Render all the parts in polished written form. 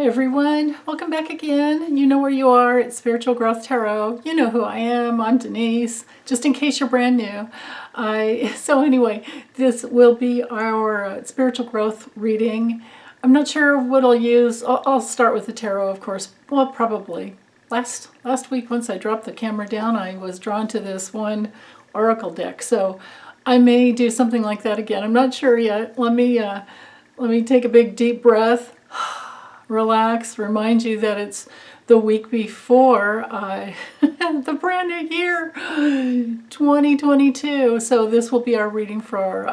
Hi everyone, welcome back again. You know where you are, it's Spiritual Growth Tarot. You know who I am, I'm Denise, just in case you're brand new. So anyway, this will be our spiritual growth reading. I'm not sure what I'll use. I'll start with the tarot, of course. Well, probably. Last week, once I dropped the camera down, I was drawn to this one oracle deck. So I may do something like that again. I'm not sure yet. Let me take a big deep breath. Relax, remind you that it's the week before the brand new year, 2022. So this will be our reading for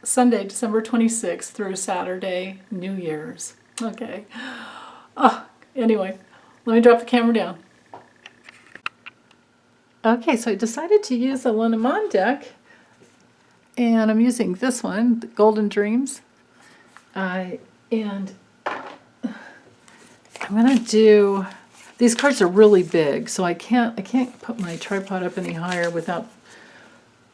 Sunday, December 26th through Saturday, New Year's. Okay. Anyway, let me drop the camera down. Okay, so I decided to use the Lenormand deck, and I'm using this one, the Golden Dreams, and I'm gonna do, these cards are really big, so I can't put my tripod up any higher without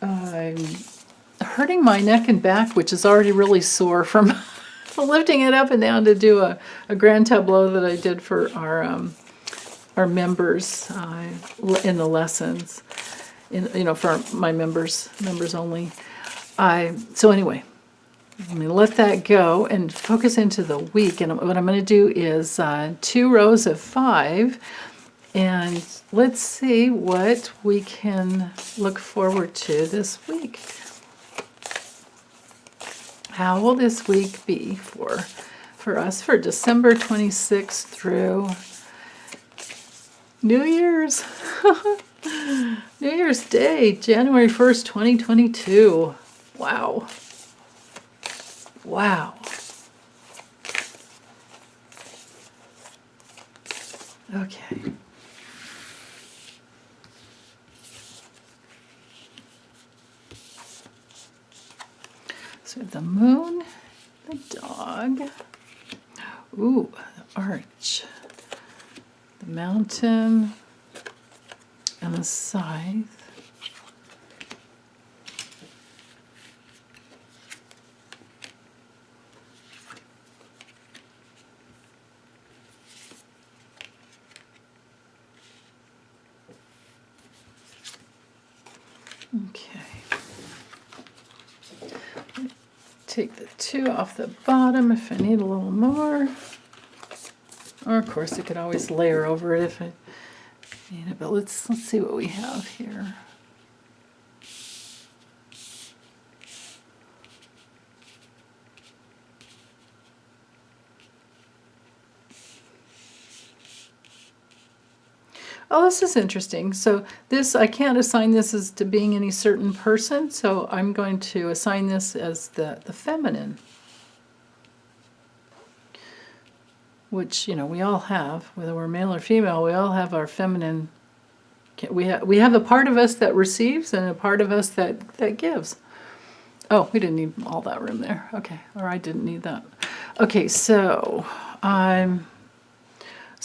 hurting my neck and back, which is already really sore from lifting it up and down to do a grand tableau that I did for our members in the lessons, for my members only. So anyway, let me let that go and focus into the week. And what I'm going to do is 2 rows of 5. And let's see what we can look forward to this week. How will this week be for us for December 26th through New Year's? New Year's Day, January 1st, 2022. Wow. Wow. Okay. So we have the moon, the dog, ooh, the arch, the mountain, and the scythe. Okay. Take the 2 off the bottom if I need a little more. Or of course I could always layer over it if I need it, but let's see what we have here. Oh, this is interesting. So this, I can't assign this as to being any certain person, so I'm going to assign this as the feminine. Which, we all have, whether we're male or female, we all have our feminine. We have a part of us that receives and a part of us that gives. Oh, we didn't need all that room there. Okay, or I didn't need that. Okay, so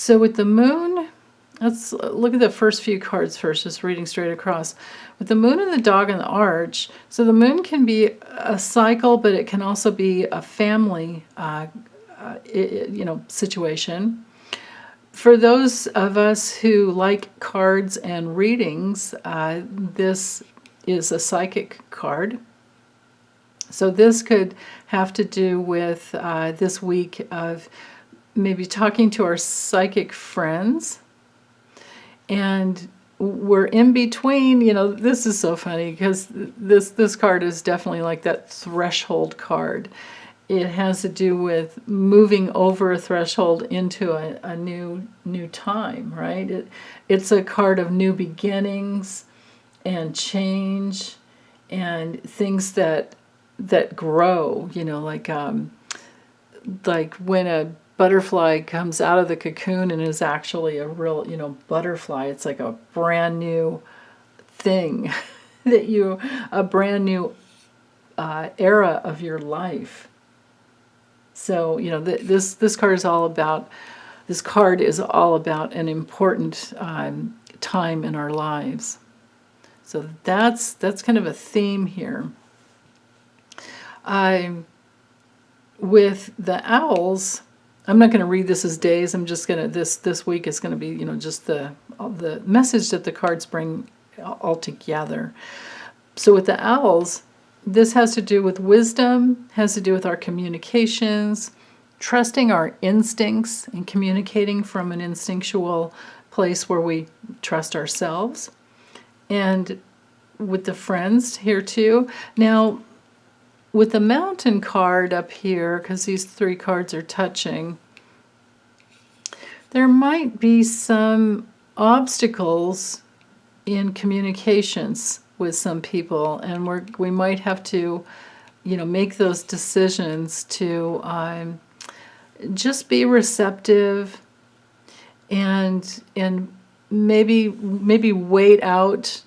with the moon, let's look at the first few cards first, just reading straight across. With the moon and the dog and the arch, so the moon can be a cycle, but it can also be a family, situation. For those of us who like cards and readings, this is a psychic card. So this could have to do with this week of maybe talking to our psychic friends. And we're in between, this is so funny because this card is definitely like that threshold card. It has to do with moving over a threshold into a new time, right? It's a card of new beginnings and change and things that grow, like when a butterfly comes out of the cocoon and is actually a real, butterfly. It's like a brand new thing a brand new era of your life. So, this card is all about an important time in our lives. So that's kind of a theme here. With the owls, I'm not going to read this as days. I'm just going to, this week is going to be, just the message that the cards bring all together. So with the owls, this has to do with wisdom, has to do with our communications, trusting our instincts and communicating from an instinctual place where we trust ourselves. And with the friends here too. Now, with the mountain card up here, because these 3 cards are touching, there might be some obstacles in communications with some people, and we might have to, make those decisions to just be receptive and maybe wait out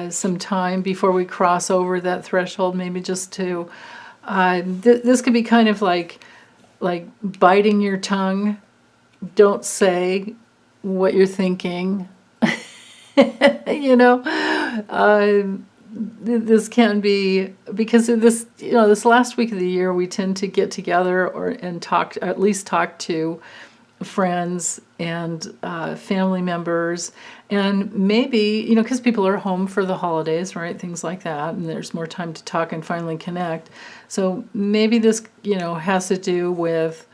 some time before we cross over that threshold. Maybe just to this could be kind of like biting your tongue. Don't say what you're thinking. This can be, because of this, this last week of the year, we tend to get together and talk, at least talk to friends and family members, and maybe, because people are home for the holidays, right? Things like that, and there's more time to talk and finally connect. So maybe this, has to do with,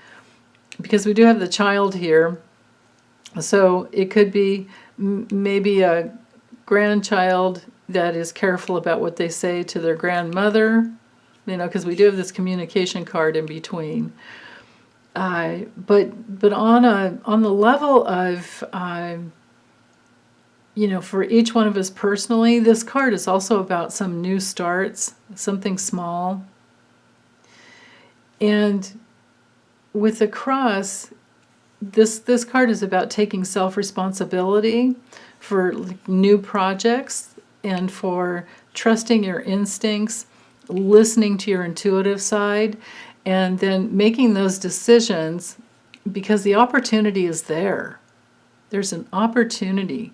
because we do have the child here, so it could be maybe a grandchild that is careful about what they say to their grandmother, because we do have this communication card in between. But on the level of, for each one of us personally, this card is also about some new starts, something small. And with the cross, this card is about taking self-responsibility for new projects and for trusting your instincts, listening to your intuitive side, and then making those decisions because the opportunity is there. There's an opportunity.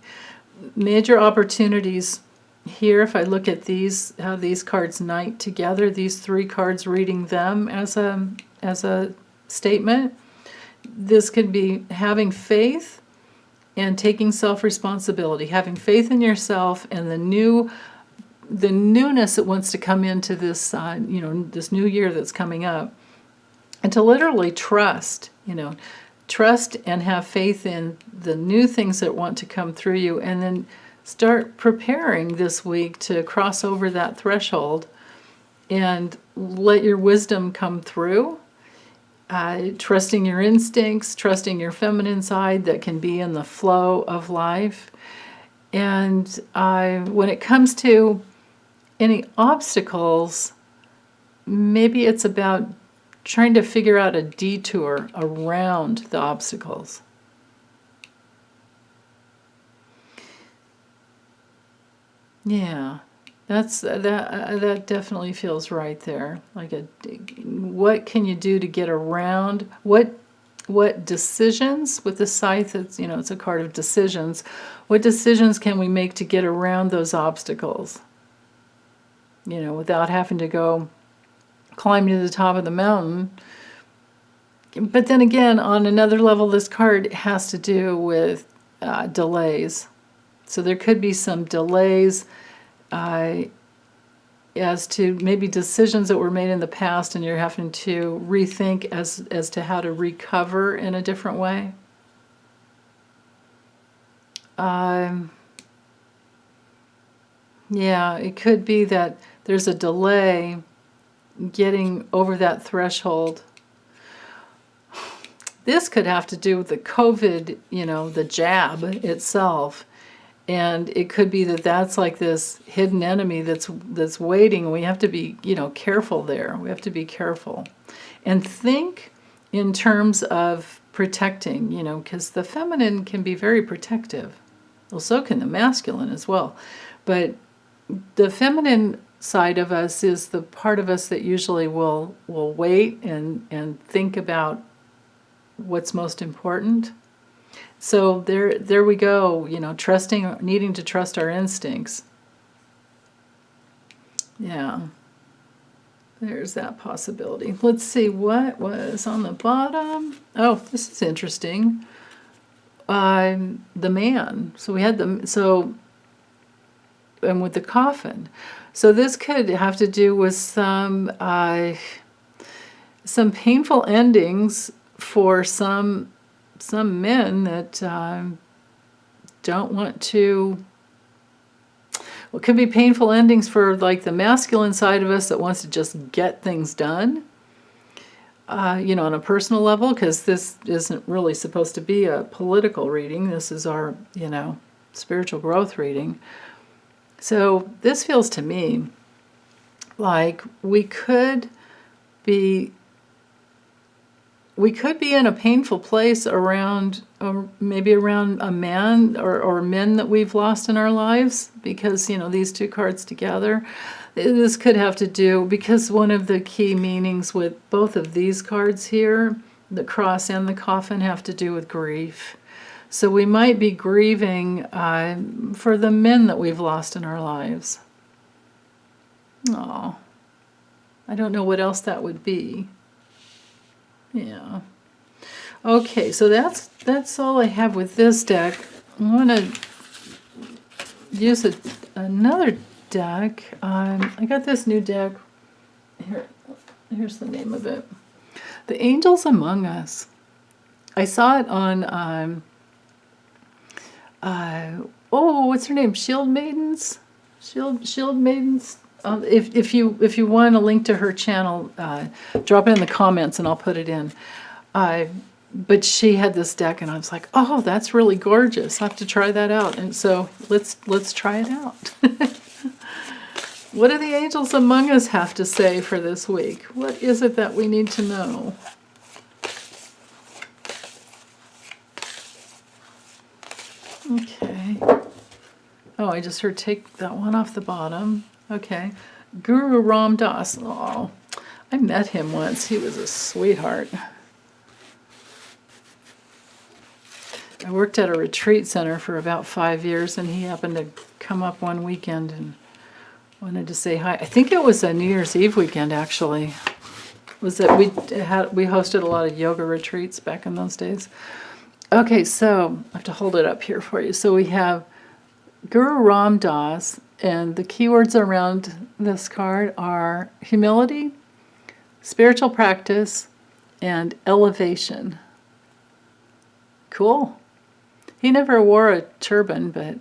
Major opportunities here, if I look at these, how these cards knight together, these 3 cards, reading them as a statement, this could be having faith and taking self-responsibility, having faith in yourself and the newness that wants to come into this, this new year that's coming up, and to literally trust and have faith in the new things that want to come through you, and then start preparing this week to cross over that threshold and let your wisdom come through. Trusting your instincts, trusting your feminine side that can be in the flow of life. And when it comes to any obstacles, maybe it's about trying to figure out a detour around the obstacles. Yeah. That definitely feels right there. Like what can you do to get around? What decisions with the scythe? It's a card of decisions. What decisions can we make to get around those obstacles? Without having to go climb to the top of the mountain. But then again, on another level, this card has to do with delays. So there could be some delays as to maybe decisions that were made in the past, and you're having to rethink as to how to recover in a different way. Yeah, it could be that there's a delay getting over that threshold. This could have to do with the COVID, the jab itself. And it could be that that's like this hidden enemy that's waiting. We have to be, careful there. We have to be careful. And think in terms of protecting, because the feminine can be very protective. Well, so can the masculine as well. But the feminine side of us is the part of us that usually will wait and think about what's most important. So there we go, needing to trust our instincts. Yeah. there's that possibility. Let's see what was on the bottom. Oh, this is interesting. The man. So we had and with the coffin. So this could have to do with some painful endings for some men that don't want to. Well, it could be painful endings for like the masculine side of us that wants to just get things done. On a personal level, because this isn't really supposed to be a political reading. This is our, spiritual growth reading. So this feels to me like we could be in a painful place around, or maybe around a man or men that we've lost in our lives, because, these two cards together. This could have to do, because one of the key meanings with both of these cards here, the cross and the coffin, have to do with grief. So we might be grieving for the men that we've lost in our lives. Oh, I don't know what else that would be. Yeah. Okay, so that's all I have with this deck. I want to use another deck. I got this new deck. Here's the name of it. The Angels Among Us. I saw it on what's her name? Shield Maidens. Shield Maidens. If you want a link to her channel, drop it in the comments and I'll put it in. But she had this deck and I was like, oh, that's really gorgeous. I'll have to try that out. And so let's try it out. What do the angels among us have to say for this week? What is it that we need to know? Okay. Oh, I just heard take that one off the bottom. Okay. Guru Ram Das. Oh, I met him once. He was a sweetheart. I worked at a retreat center for about 5 years, and he happened to come up one weekend and wanted to say hi. I think it was a New Year's Eve weekend, actually. Was that we hosted a lot of yoga retreats back in those days. Okay, so I have to hold it up here for you. So we have Guru Ram Das, and the keywords around this card are humility, spiritual practice, and elevation. Cool. He never wore a turban, but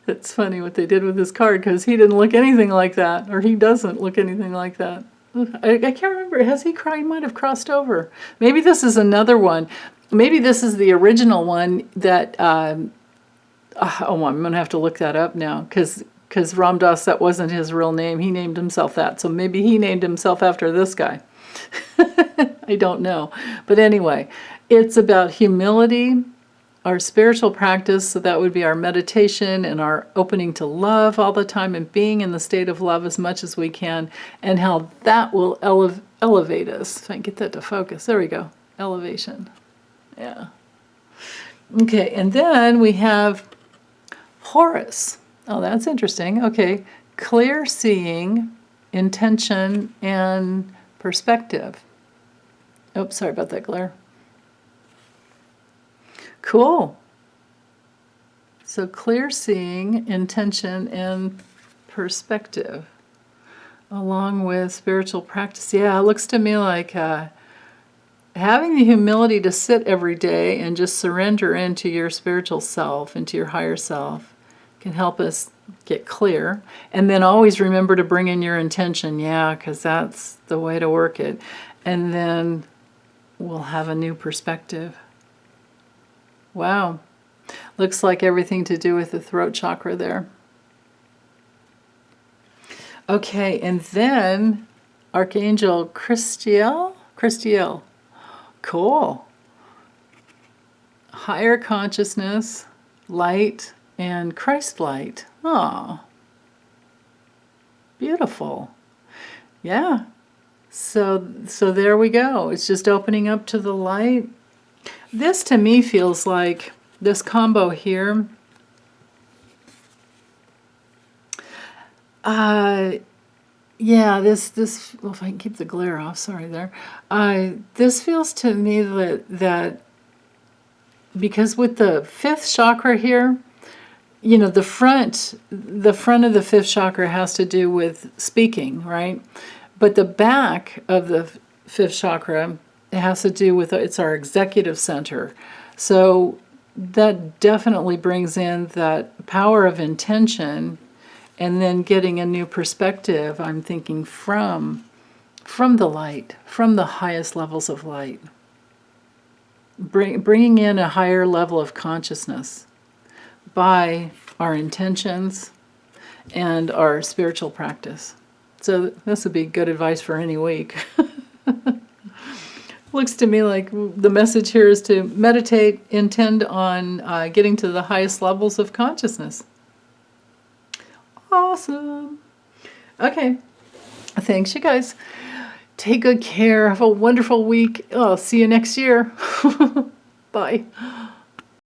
it's funny what they did with this card, because he didn't look anything like that, or he doesn't look anything like that. I can't remember. Has he might have crossed over. Maybe this is another one. Maybe this is the original one that, I'm going to have to look that up now, because Ram Dass, that wasn't his real name. He named himself that. So maybe he named himself after this guy. I don't know. But anyway, it's about humility, our spiritual practice. So that would be our meditation and our opening to love all the time and being in the state of love as much as we can, and how that will elevate us. If I can get that to focus. There we go. Elevation. Yeah. Okay, and then we have Horus. Oh, that's interesting. Okay, clear seeing, intention, and perspective. Oops, sorry about that glare. Cool. So clear seeing, intention, and perspective, along with spiritual practice. Yeah, it looks to me like having the humility to sit every day and just surrender into your spiritual self, into your higher self, can help us get clear. And then always remember to bring in your intention, because that's the way to work it. And then we'll have a new perspective. Wow. Looks like everything to do with the throat chakra there. Okay, and then Archangel Christiel. Cool. Higher consciousness, light, and Christ light. Oh, beautiful. Yeah. So there we go. It's just opening up to the light. This to me feels like this combo here Uh, yeah, this, well, if I can keep the glare off, sorry there. This feels to me that because with the fifth chakra here, you know, the front of the fifth chakra has to do with speaking, right? But the back of the fifth chakra, it has to do with, it's our executive center. So that definitely brings in that power of intention, and then getting a new perspective, I'm thinking from the light, from the highest levels of light. Bringing in a higher level of consciousness by our intentions and our spiritual practice. So this would be good advice for any week. Looks to me like the message here is to meditate, intend on getting to the highest levels of consciousness. Awesome. Okay. Thanks, you guys. Take good care. Have a wonderful week. Oh, see you next year. Bye.